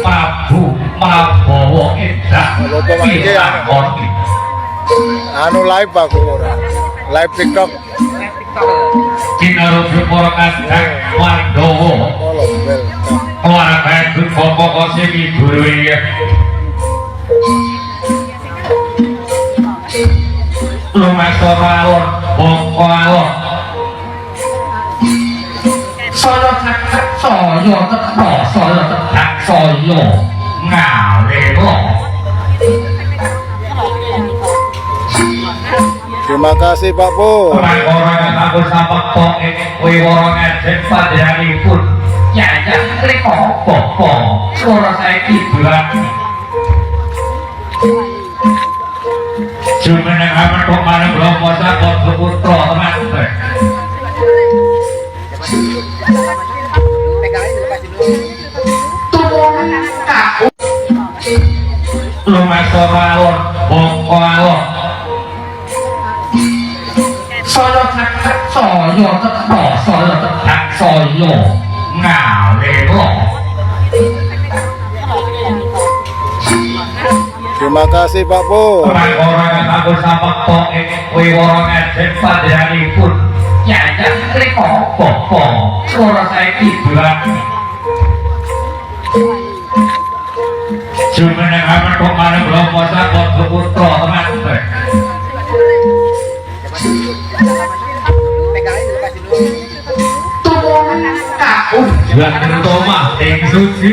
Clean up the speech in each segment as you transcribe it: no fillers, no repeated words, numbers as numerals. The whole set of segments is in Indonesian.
Prabu Prabowo Edah Pilakon anu live aku ora live TikTok Kinarujuk para kadang Wandowo keluarga Gun Pokok sing guru iki lumaksana alon bangka alon saya cekak saya teko saya cekak saya ngalelo. Terima kasih Pak Bu. Orang-orang aku sampai kok ini wiworo ngajak padahanipun nyayang riko apa suara saya kibulan jumeneng amat kok marang Bromo Sakot Putra teman-teman lumaksana alon bangka alon saya cekak saya teko saya cekak saya ngalelo. Terima kasih Pak Bu. Orang-orang aku sampai kok ini wiworo ngajak padahanipun nyayang riko apa suara saya kibulan jumeneng amat kok marang Bromo Sakot Putra teman-teman jangan tomah yang suci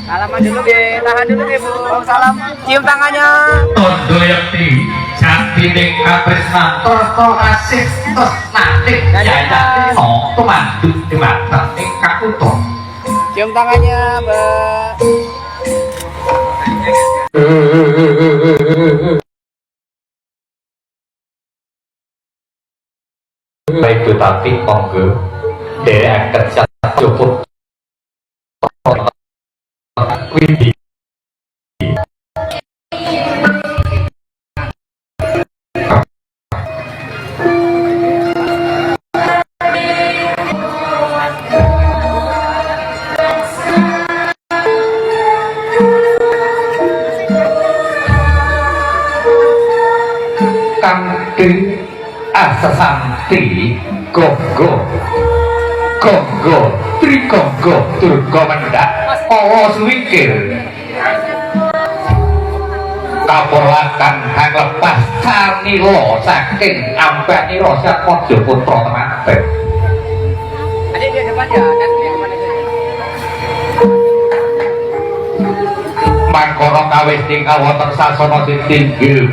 Salaman dulu Ge, tahan dulu Ge Bu. Salam, cium tangannya. tondo yakti sakti ning kapresnan torto asih tos nanti nyayang no pemandu di mata ing kakuto Cium tangannya, Mbak. baik tetapi monggo dari kerja cukup Widi kanthi asasanti gonggo gonggo trigonggo durga mendak awa suwikir kapolakan kang lepas sanila saking ambanira Sakadya Putra teman-teman Adik dia depan ya, dan dia depan aja. mangkana kawis ing kawonten sasana sing tinggil